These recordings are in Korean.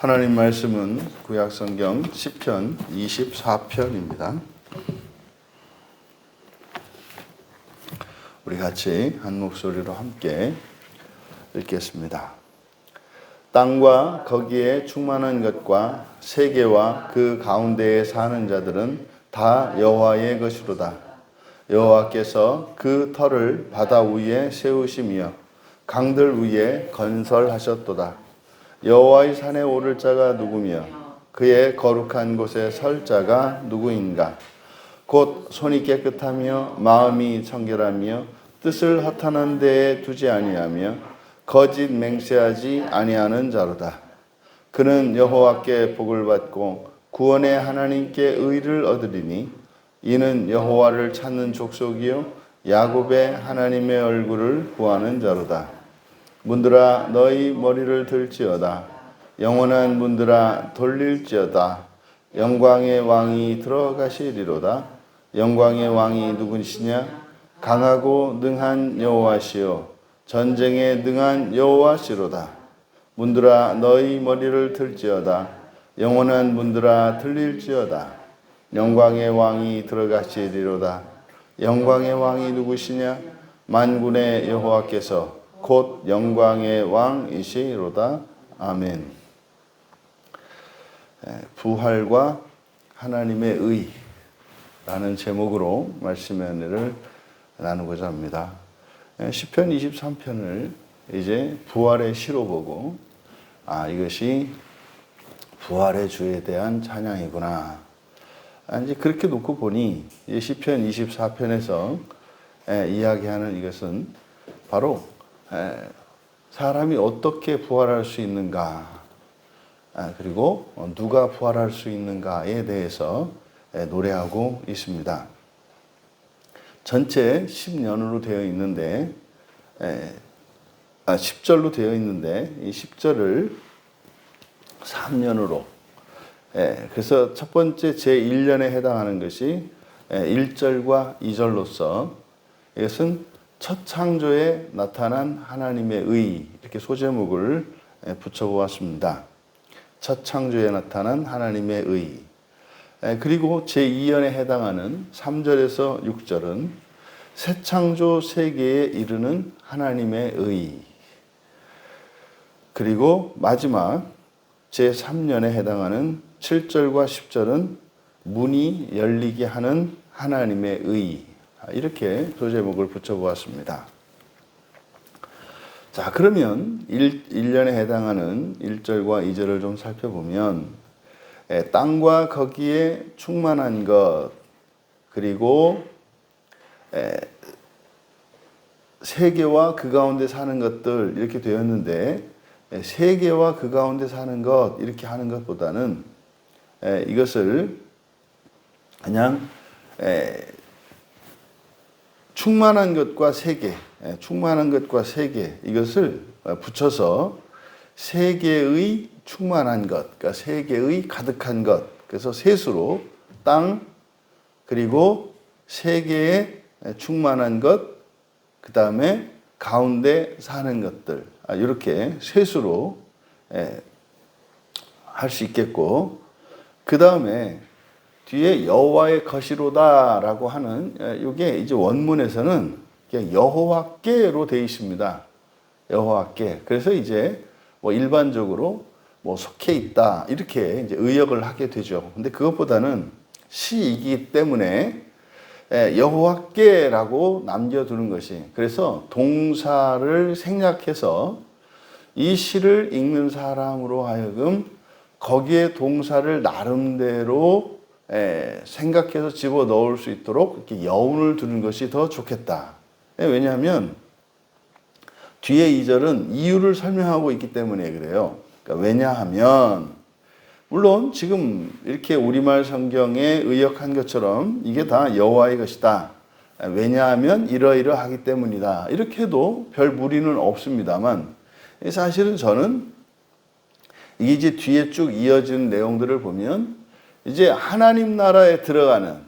하나님 말씀은 구약성경 시편 24편입니다. 우리 같이 한 목소리로 함께 읽겠습니다. 땅과 거기에 충만한 것과 세계와 그 가운데에 사는 자들은 다 여호와의 것이로다. 여호와께서 그 터를 바다 위에 세우시며 강들 위에 건설하셨도다. 여호와의 산에 오를 자가 누구며 그의 거룩한 곳에 설 자가 누구인가? 곧 손이 깨끗하며 마음이 청결하며 뜻을 허탄한 데에 두지 아니하며 거짓 맹세하지 아니하는 자로다. 그는 여호와께 복을 받고 구원의 하나님께 의를 얻으리니 이는 여호와를 찾는 족속이요 야곱의 하나님의 얼굴을 구하는 자로다. 문들아 너희 머리를 들지어다. 영원한 문들아 돌릴지어다. 영광의 왕이 들어가시리로다. 영광의 왕이 누구시냐? 강하고 능한 여호와시요 전쟁에 능한 여호와시로다. 문들아 너희 머리를 들지어다. 영원한 문들아 들릴지어다. 영광의 왕이 들어가시리로다. 영광의 왕이 누구시냐? 만군의 여호와께서 곧 영광의 왕이시로다. 아멘. 부활과 하나님의 의라는 제목으로 말씀의 은혜를 나누고자 합니다. 시편 23편을 이제 부활의 시로 보고 이것이 부활의 주에 대한 찬양이구나. 이제 그렇게 놓고 보니 시편 24편에서 이야기하는 이것은 바로 사람이 어떻게 부활할 수 있는가, 그리고 누가 부활할 수 있는가에 대해서 노래하고 있습니다. 전체 10년으로 되어 있는데, 10절로 되어 있는데, 이 10절을 3년으로, 그래서 첫 번째 제1년에 해당하는 것이 1절과 2절로서 이것은 첫 창조에 나타난 하나님의 의, 이렇게 소제목을 붙여보았습니다. 첫 창조에 나타난 하나님의 의. 그리고 제2연에 해당하는 3절에서 6절은 새 창조 세계에 이르는 하나님의 의. 그리고 마지막 제3년에 해당하는 7절과 10절은 문이 열리게 하는 하나님의 의. 이렇게 소제목을 붙여보았습니다. 자, 그러면 1년에 해당하는 1절과 2절을 좀 살펴보면 땅과 거기에 충만한 것, 그리고 세계와 그 가운데 사는 것들 이렇게 되었는데, 세계와 그 가운데 사는 것 이렇게 하는 것보다는 이것을 그냥 충만한 것과 세계, 충만한 것과 세계, 이것을 붙여서 세계의 충만한 것, 그러니까 세계의 가득한 것, 그래서 셋으로 땅, 그리고 세계의 충만한 것, 그 다음에 가운데 사는 것들, 이렇게 셋으로 할 수 있겠고, 그 다음에 뒤에 여호와의 것이로다라고 하는 이게 이제 원문에서는 그냥 여호와께로 되어 있습니다. 여호와께. 그래서 이제 뭐 일반적으로 뭐 속해 있다 이렇게 이제 의역을 하게 되죠. 근데 그것보다는 시이기 때문에 여호와께라고 남겨두는 것이, 그래서 동사를 생략해서 이 시를 읽는 사람으로 하여금 거기에 동사를 나름대로 생각해서 집어 넣을 수 있도록 이렇게 여운을 두는 것이 더 좋겠다. 왜냐하면 뒤에 2절은 이유를 설명하고 있기 때문에 그래요. 그러니까 왜냐하면, 물론 지금 이렇게 우리말 성경에 의역한 것처럼 이게 다 여호와의 것이다. 왜냐하면 이러이러하기 때문이다. 이렇게 해도 별 무리는 없습니다만, 사실은 저는 이게 이제 뒤에 쭉 이어진 내용들을 보면 이제 하나님 나라에 들어가는,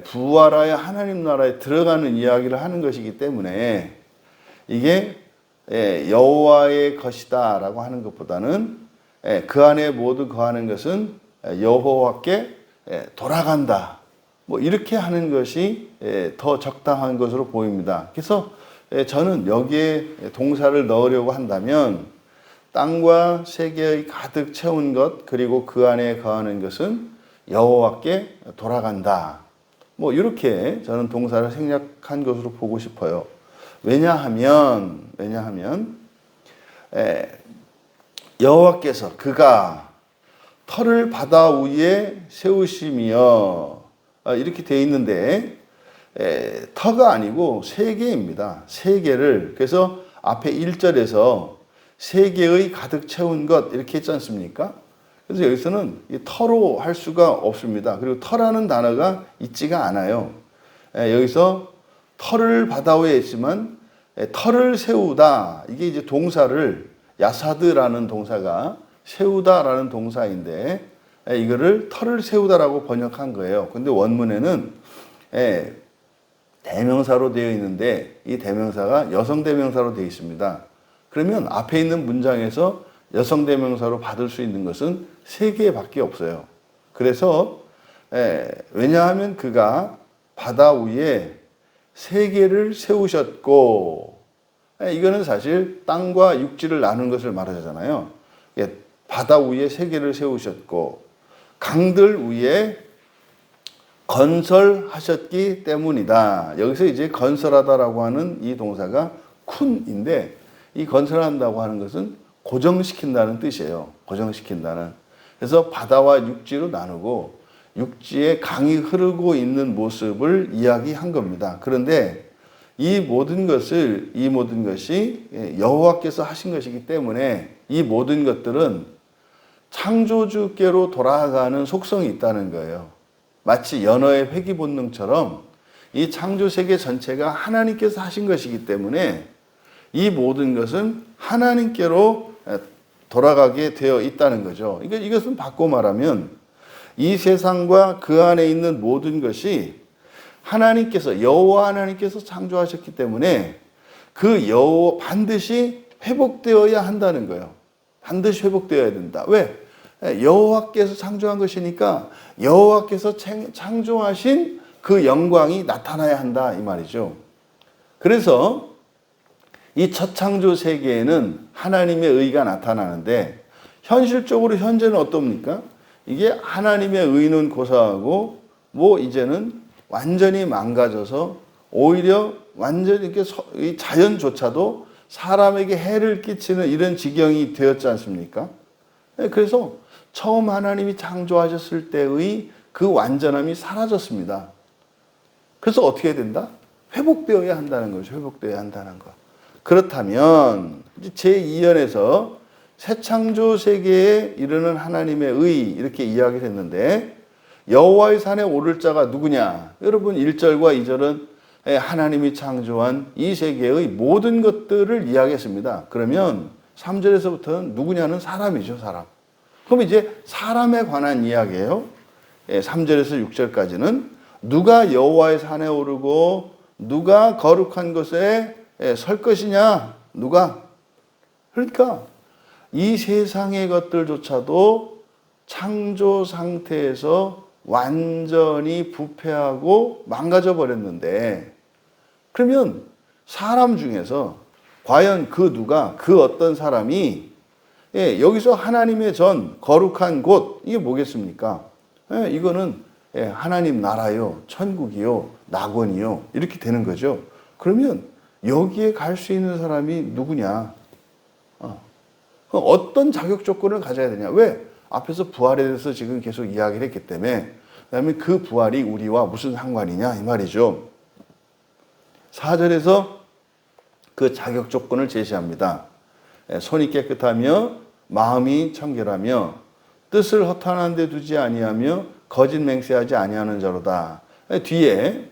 부활하여 하나님 나라에 들어가는 이야기를 하는 것이기 때문에 이게 여호와의 것이다 라고 하는 것보다는 그 안에 모두 거하는 것은 여호와께 돌아간다. 뭐 이렇게 하는 것이 더 적당한 것으로 보입니다. 그래서 저는 여기에 동사를 넣으려고 한다면 땅과 세계의 가득 채운 것 그리고 그 안에 거하는 것은 여호와께 돌아간다. 뭐 이렇게 저는 동사를 생략한 것으로 보고 싶어요. 왜냐하면 여호와께서 그가 터를 바다 위에 세우시며 이렇게 되어 있는데 터가 아니고 세계입니다. 세계를 그래서 앞에 1절에서 세계의 가득 채운 것 이렇게 했지 않습니까? 그래서 여기서는 터로 할 수가 없습니다. 그리고 터라는 단어가 있지가 않아요. 여기서 터를 바다 위에 있지만 터를 세우다 이게 이제 동사를 야사드라는 동사가 세우다라는 동사인데 이거를 터를 세우다라고 번역한 거예요. 근데 원문에는 대명사로 되어 있는데 이 대명사가 여성 대명사로 되어 있습니다. 그러면 앞에 있는 문장에서 여성 대명사로 받을 수 있는 것은 3개밖에 없어요. 그래서 왜냐하면 그가 바다 위에 세계를 세우셨고 이거는 사실 땅과 육지를 나눈 것을 말하잖아요. 바다 위에 세계를 세우셨고 강들 위에 건설하셨기 때문이다. 여기서 이제 건설하다라고 하는 이 동사가 쿤인데 이 건설한다고 하는 것은 고정시킨다는 뜻이에요. 고정시킨다는. 그래서 바다와 육지로 나누고 육지에 강이 흐르고 있는 모습을 이야기한 겁니다. 그런데 이 모든 것이 여호와께서 하신 것이기 때문에 이 모든 것들은 창조주께로 돌아가는 속성이 있다는 거예요. 마치 연어의 회귀 본능처럼 이 창조 세계 전체가 하나님께서 하신 것이기 때문에 이 모든 것은 하나님께로 돌아가게 되어 있다는 거죠. 이것은 바꿔 말하면 이 세상과 그 안에 있는 모든 것이 하나님께서 여호와 하나님께서 창조하셨기 때문에 그 여호와 반드시 회복되어야 한다는 거예요. 반드시 회복되어야 된다. 왜? 여호와께서 창조한 것이니까 여호와께서 창조하신 그 영광이 나타나야 한다 이 말이죠. 그래서 이 첫 창조 세계에는 하나님의 의가 나타나는데 현실적으로 현재는 어떻습니까? 이게 하나님의 의는 고사하고 뭐 이제는 완전히 망가져서 오히려 완전히 이렇게 이 자연조차도 사람에게 해를 끼치는 이런 지경이 되었지 않습니까? 그래서 처음 하나님이 창조하셨을 때의 그 완전함이 사라졌습니다. 그래서 어떻게 해야 된다? 회복되어야 한다는 거죠. 회복되어야 한다는 거. 그렇다면 제2연에서 새 창조 세계에 이르는 하나님의 의 이렇게 이야기를 했는데 여호와의 산에 오를 자가 누구냐? 여러분 1절과 2절은 하나님이 창조한 이 세계의 모든 것들을 이야기했습니다. 그러면 3절에서부터는 누구냐는 사람이죠. 사람. 그럼 이제 사람에 관한 이야기예요. 3절에서 6절까지는 누가 여호와의 산에 오르고 누가 거룩한 곳에 설 것이냐? 누가? 그러니까 이 세상의 것들조차도 창조 상태에서 완전히 부패하고 망가져 버렸는데 그러면 사람 중에서 과연 그 누가 그 어떤 사람이 여기서 하나님의 전 거룩한 곳 이게 뭐겠습니까? 이거는 하나님 나라요, 천국이요, 낙원이요 이렇게 되는 거죠. 그러면 여기에 갈 수 있는 사람이 누구냐? 어떤 자격 조건을 가져야 되냐? 왜? 앞에서 부활에 대해서 지금 계속 이야기를 했기 때문에 그다음에 그 부활이 우리와 무슨 상관이냐 이 말이죠. 4절에서 그 자격 조건을 제시합니다. 손이 깨끗하며 마음이 청결하며 뜻을 허탄한 데 두지 아니하며 거짓 맹세하지 아니하는 자로다. 뒤에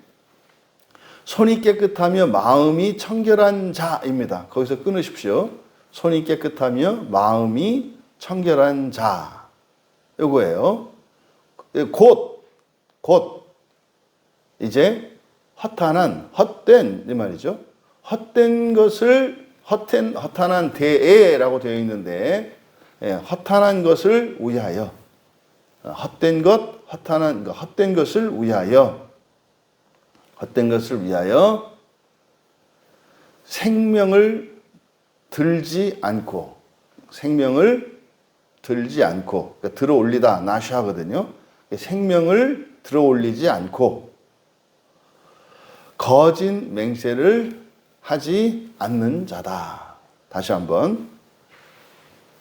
손이 깨끗하며 마음이 청결한 자입니다. 거기서 끊으십시오. 손이 깨끗하며 마음이 청결한 자. 요거예요. 곧 이제 헛된 이 말이죠. 헛된 것을 허탄한 대에라고 되어 있는데 허탄한 것을 위하여, 헛된 것을 위하여, 생명을 들지 않고, 그러니까 들어 올리다, 나샤거든요. 생명을 들어 올리지 않고, 거짓 맹세를 하지 않는 자다. 다시 한번.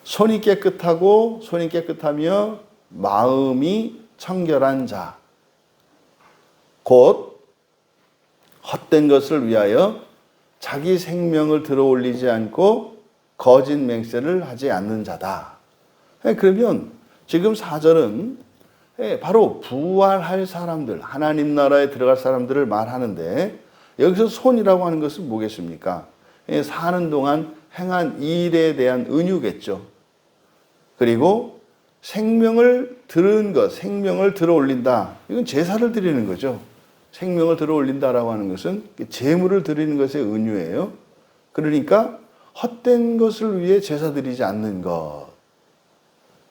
손이 깨끗하며 마음이 청결한 자. 곧 헛된 것을 위하여 자기 생명을 들어 올리지 않고 거짓 맹세를 하지 않는 자다. 그러면 지금 4절은 바로 부활할 사람들, 하나님 나라에 들어갈 사람들을 말하는데, 여기서 손이라고 하는 것은 뭐겠습니까? 사는 동안 행한 일에 대한 은유겠죠. 그리고 생명을 들어 올린다. 이건 제사를 드리는 거죠. 생명을 들어 올린다라고 하는 것은 제물을 드리는 것의 은유예요. 그러니까 헛된 것을 위해 제사 드리지 않는 것.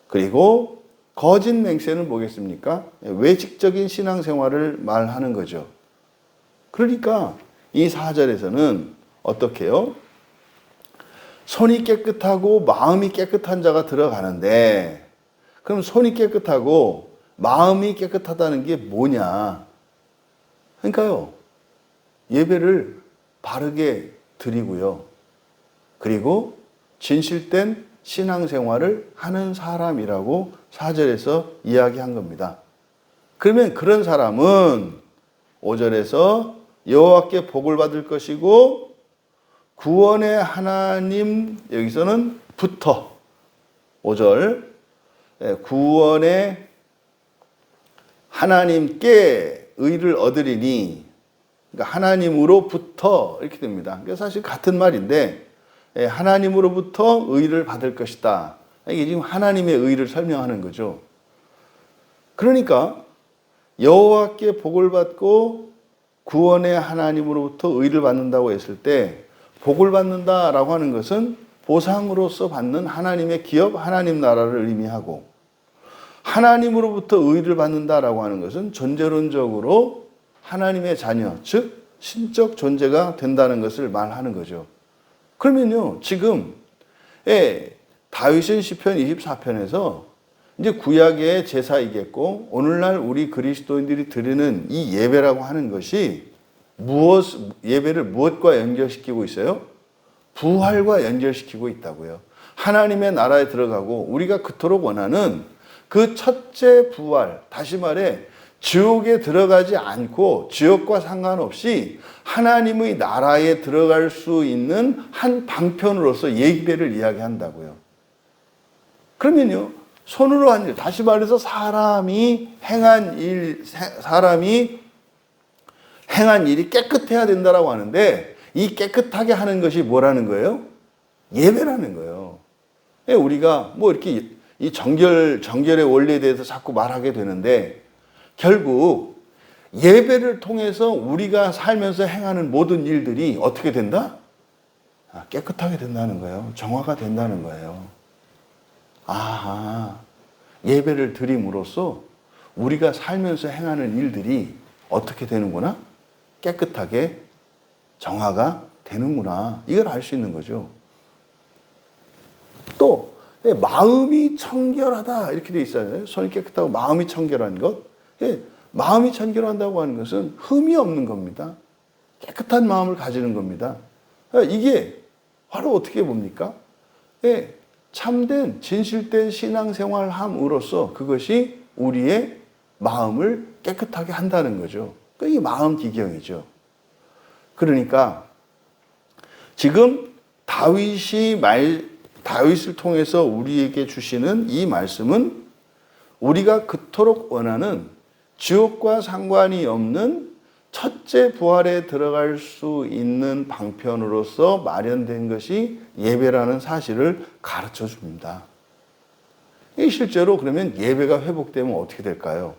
그리고 거짓 맹세는 뭐겠습니까? 외식적인 신앙생활을 말하는 거죠. 그러니까 이 4절에서는 어떻게 해요? 손이 깨끗하고 마음이 깨끗한 자가 들어가는데, 그럼 손이 깨끗하고 마음이 깨끗하다는 게 뭐냐? 그러니까요, 예배를 바르게 드리고요. 그리고 진실된 신앙생활을 하는 사람이라고 4절에서 이야기한 겁니다. 그러면 그런 사람은 5절에서 여호와께 복을 받을 것이고 구원의 하나님, 여기서는 부터 5절 구원의 하나님께 의를 얻으리니, 그러니까 하나님으로부터 이렇게 됩니다. 그러니까 사실 같은 말인데 하나님으로부터 의를 받을 것이다. 이게 지금 하나님의 의를 설명하는 거죠. 그러니까 여호와께 복을 받고 구원의 하나님으로부터 의를 받는다고 했을 때, 복을 받는다라고 하는 것은 보상으로서 받는 하나님의 기업, 하나님 나라를 의미하고, 하나님으로부터 의를 받는다라고 하는 것은 존재론적으로 하나님의 자녀, 즉 신적 존재가 된다는 것을 말하는 거죠. 그러면요, 지금 다윗은 시편 24편에서 이제 구약의 제사이겠고, 오늘날 우리 그리스도인들이 드리는 이 예배라고 하는 것이 예배를 무엇과 연결시키고 있어요? 부활과 연결시키고 있다고요. 하나님의 나라에 들어가고 우리가 그토록 원하는 그 첫째 부활, 다시 말해 지옥에 들어가지 않고 지옥과 상관없이 하나님의 나라에 들어갈 수 있는 한 방편으로서 예배를 이야기한다고요. 그러면요, 손으로 한 일, 다시 말해서 사람이 행한 일이 깨끗해야 된다라고 하는데, 이 깨끗하게 하는 것이 뭐라는 거예요? 예배라는 거예요. 우리가 뭐 이렇게 이 정결의 원리에 대해서 자꾸 말하게 되는데, 결국 예배를 통해서 우리가 살면서 행하는 모든 일들이 어떻게 된다? 깨끗하게 된다는 거예요. 정화가 된다는 거예요. 아하, 예배를 드림으로써 우리가 살면서 행하는 일들이 어떻게 되는구나? 깨끗하게 정화가 되는구나. 이걸 알 수 있는 거죠. 또 마음이 청결하다 이렇게 돼 있어요. 손이 깨끗하고 마음이 청결한 것. 마음이 청결한다고 하는 것은 흠이 없는 겁니다. 깨끗한 마음을 가지는 겁니다. 이게 바로 어떻게 봅니까? 참된 진실된 신앙생활함으로써 그것이 우리의 마음을 깨끗하게 한다는 거죠. 이게 마음 기경이죠. 그러니까 지금 다윗을 통해서 우리에게 주시는 이 말씀은 우리가 그토록 원하는 지옥과 상관이 없는 첫째 부활에 들어갈 수 있는 방편으로서 마련된 것이 예배라는 사실을 가르쳐 줍니다. 실제로 그러면 예배가 회복되면 어떻게 될까요?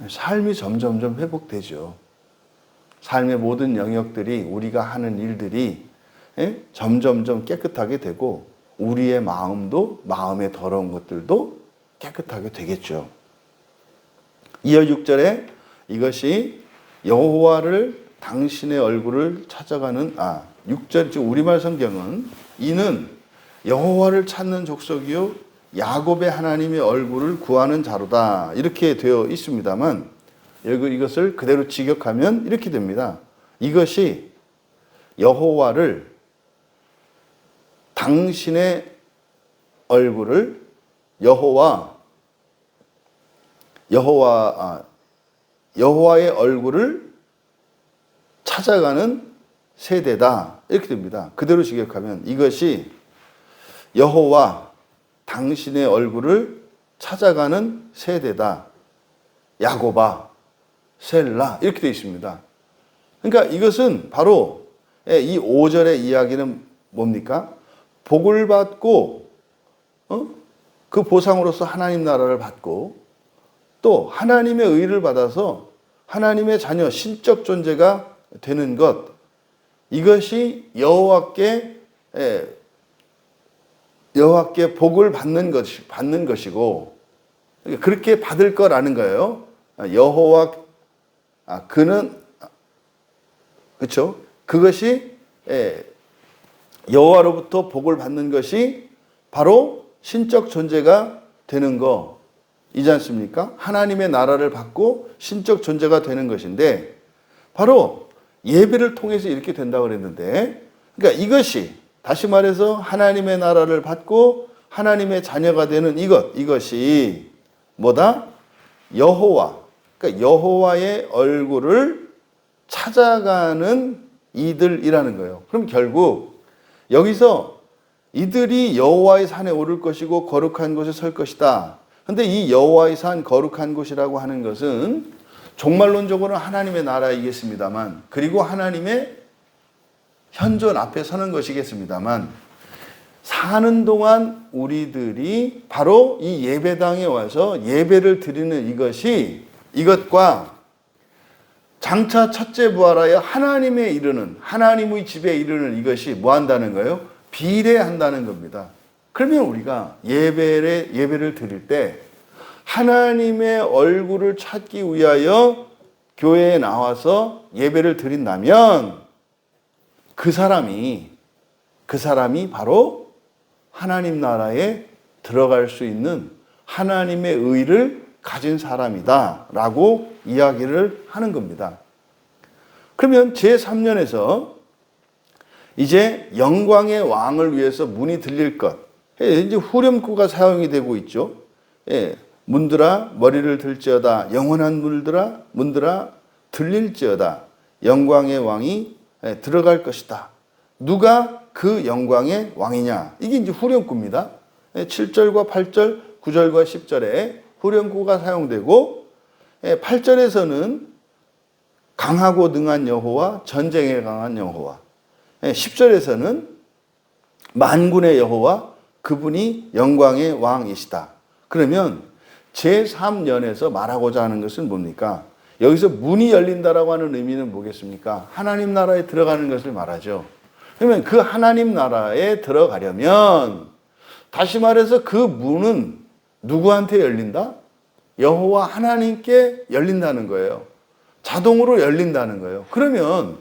삶이 점점점 회복되죠. 삶의 모든 영역들이, 우리가 하는 일들이 점점점 깨끗하게 되고, 우리의 마음도, 마음의 더러운 것들도 깨끗하게 되겠죠. 이어 6절에 이것이 여호와를 당신의 얼굴을 찾아가는 6절 지금 우리말 성경은 이는 여호와를 찾는 족속이요 야곱의 하나님의 얼굴을 구하는 자로다 이렇게 되어 있습니다만 이것을 그대로 직역하면 이렇게 됩니다. 이것이 여호와를 당신의 얼굴을 여호와의 얼굴을 찾아가는 세대다 이렇게 됩니다. 그대로 직역하면 이것이 여호와 당신의 얼굴을 찾아가는 세대다. 야곱아 셀라 이렇게 되어 있습니다. 그러니까 이것은 바로 이 5절의 이야기는 뭡니까? 복을 받고 그 보상으로서 하나님 나라를 받고 또 하나님의 의를 받아서 하나님의 자녀 신적 존재가 되는 것 이것이 여호와께 복을 받는 것이고 그렇게 받을 거라는 거예요. 그는 그렇죠. 그것이 여호와로부터 복을 받는 것이 바로 신적 존재가 되는 거이지 않습니까? 하나님의 나라를 받고 신적 존재가 되는 것인데 바로 예배를 통해서 이렇게 된다고 그랬는데 그러니까 이것이 다시 말해서 하나님의 나라를 받고 하나님의 자녀가 되는 이것이 뭐다? 그러니까 여호와의 얼굴을 찾아가는 이들이라는 거예요. 그럼 결국 여기서 이들이 여호와의 산에 오를 것이고 거룩한 곳에 설 것이다. 근데 이 여호와의 산 거룩한 곳이라고 하는 것은 종말론적으로는 하나님의 나라이겠습니다만 그리고 하나님의 현존 앞에 서는 것이겠습니다만 사는 동안 우리들이 바로 이 예배당에 와서 예배를 드리는 이것과 장차 첫째 부활하여 하나님의 집에 이르는 이것이 뭐 한다는 거예요? 비례한다는 겁니다. 그러면 우리가 예배를 드릴 때 하나님의 얼굴을 찾기 위하여 교회에 나와서 예배를 드린다면 그 사람이 바로 하나님 나라에 들어갈 수 있는 하나님의 의를 가진 사람이다라고 이야기를 하는 겁니다. 그러면 제3년에서 이제 영광의 왕을 위해서 문이 들릴 것. 이제 후렴구가 사용이 되고 있죠. 문들아 머리를 들지어다. 영원한 문들아 들릴지어다. 영광의 왕이 들어갈 것이다. 누가 그 영광의 왕이냐? 이게 이제 후렴구입니다. 7절과 8절, 9절과 10절에 후렴구가 사용되고 8절에서는 강하고 능한 여호와, 전쟁에 강한 여호와. 10절에서는 만군의 여호와, 그분이 영광의 왕이시다. 그러면 제3년에서 말하고자 하는 것은 뭡니까? 여기서 문이 열린다라고 하는 의미는 뭐겠습니까? 하나님 나라에 들어가는 것을 말하죠. 그러면 그 하나님 나라에 들어가려면 다시 말해서 그 문은 누구한테 열린다? 여호와 하나님께 열린다는 거예요. 자동으로 열린다는 거예요. 그러면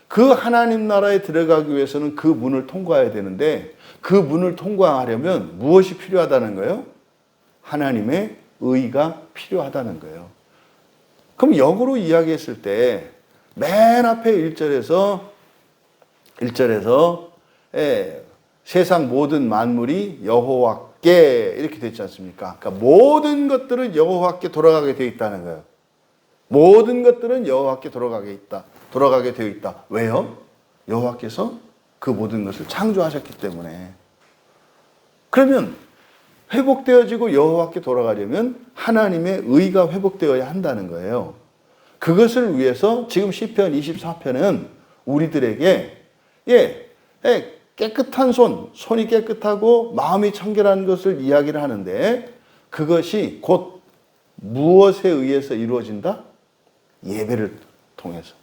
그 하나님 나라에 들어가기 위해서는 그 문을 통과해야 되는데 그 문을 통과하려면 무엇이 필요하다는 거예요? 하나님의 의가 필요하다는 거예요. 그럼 역으로 이야기했을 때 맨 앞에 1절에서 세상 모든 만물이 여호와께 이렇게 됐지 않습니까? 그러니까 모든 것들은 여호와께 돌아가게 되어 있다는 거예요. 모든 것들은 여호와께 돌아가게 되어 있다. 왜요? 여호와께서 그 모든 것을 창조하셨기 때문에. 그러면 회복되어지고 여호와께 돌아가려면 하나님의 의가 회복되어야 한다는 거예요. 그것을 위해서 지금 시편 24편은 우리들에게 깨끗한 손이 깨끗하고 마음이 청결한 것을 이야기를 하는데 그것이 곧 무엇에 의해서 이루어진다? 예배를 통해서.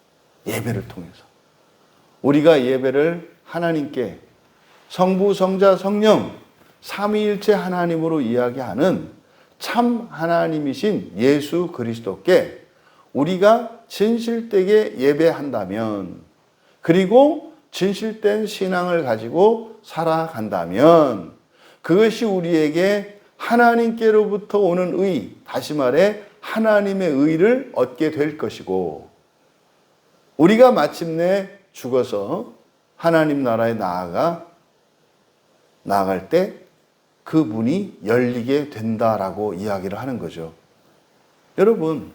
우리가 예배를 하나님께 성부, 성자, 성령 삼위일체 하나님으로 이야기하는 참 하나님이신 예수 그리스도께 우리가 진실되게 예배한다면, 그리고 진실된 신앙을 가지고 살아간다면 그것이 우리에게 하나님께로부터 오는 의, 다시 말해 하나님의 의를 얻게 될 것이고, 우리가 마침내 죽어서 하나님 나라에 나아갈 때 그 문이 열리게 된다라고 이야기를 하는 거죠. 여러분,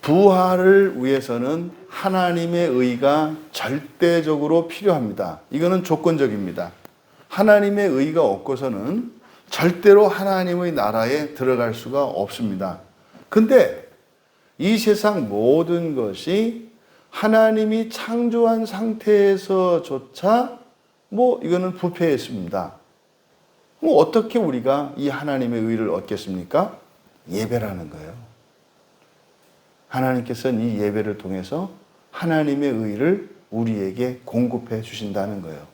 부활을 위해서는 하나님의 의가 절대적으로 필요합니다. 이거는 조건적입니다. 하나님의 의가 없고서는 절대로 하나님의 나라에 들어갈 수가 없습니다. 근데 이 세상 모든 것이 하나님이 창조한 상태에서조차 이거는 부패했습니다. 어떻게 우리가 이 하나님의 의를 얻겠습니까? 예배라는 거예요. 하나님께서는 이 예배를 통해서 하나님의 의를 우리에게 공급해 주신다는 거예요.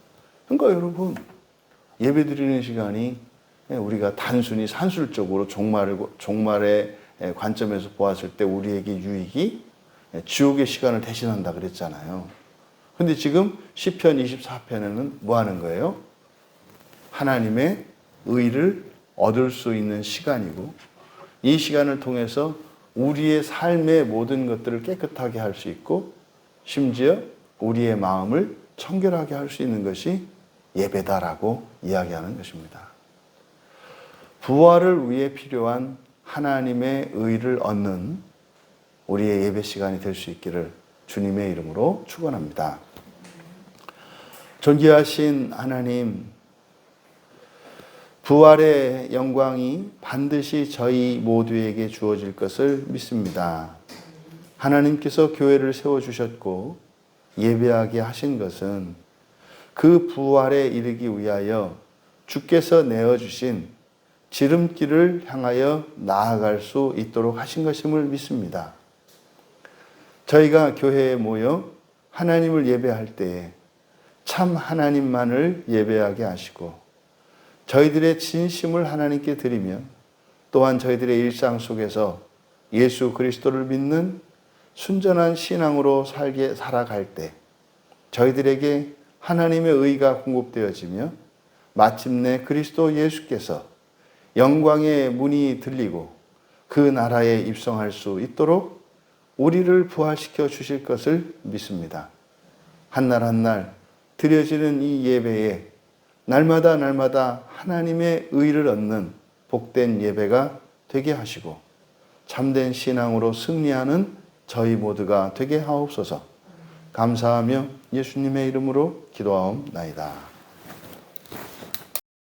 그러니까 여러분, 예배 드리는 시간이 우리가 단순히 산술적으로 종말의 관점에서 보았을 때 우리에게 유익이 지옥의 시간을 대신한다 그랬잖아요. 근데 지금 시편 24편에는 뭐 하는 거예요? 하나님의 의를 얻을 수 있는 시간이고, 이 시간을 통해서 우리의 삶의 모든 것들을 깨끗하게 할 수 있고, 심지어 우리의 마음을 청결하게 할 수 있는 것이 예배다라고 이야기하는 것입니다. 부활을 위해 필요한 하나님의 의를 얻는 우리의 예배 시간이 될 수 있기를 주님의 이름으로 축원합니다. 존귀하신 하나님, 부활의 영광이 반드시 저희 모두에게 주어질 것을 믿습니다. 하나님께서 교회를 세워주셨고 예배하게 하신 것은 그 부활에 이르기 위하여 주께서 내어주신 지름길을 향하여 나아갈 수 있도록 하신 것임을 믿습니다. 저희가 교회에 모여 하나님을 예배할 때에 참 하나님만을 예배하게 하시고, 저희들의 진심을 하나님께 드리며, 또한 저희들의 일상 속에서 예수 그리스도를 믿는 순전한 신앙으로 살아갈 때 저희들에게 하나님의 의가 공급되어지며, 마침내 그리스도 예수께서 영광의 문이 들리고 그 나라에 입성할 수 있도록 우리를 부활시켜 주실 것을 믿습니다. 한날 한날 드려지는 이 예배에 날마다 하나님의 의를 얻는 복된 예배가 되게 하시고, 참된 신앙으로 승리하는 저희 모두가 되게 하옵소서. 감사하며 예수님의 이름으로 기도하옵나이다.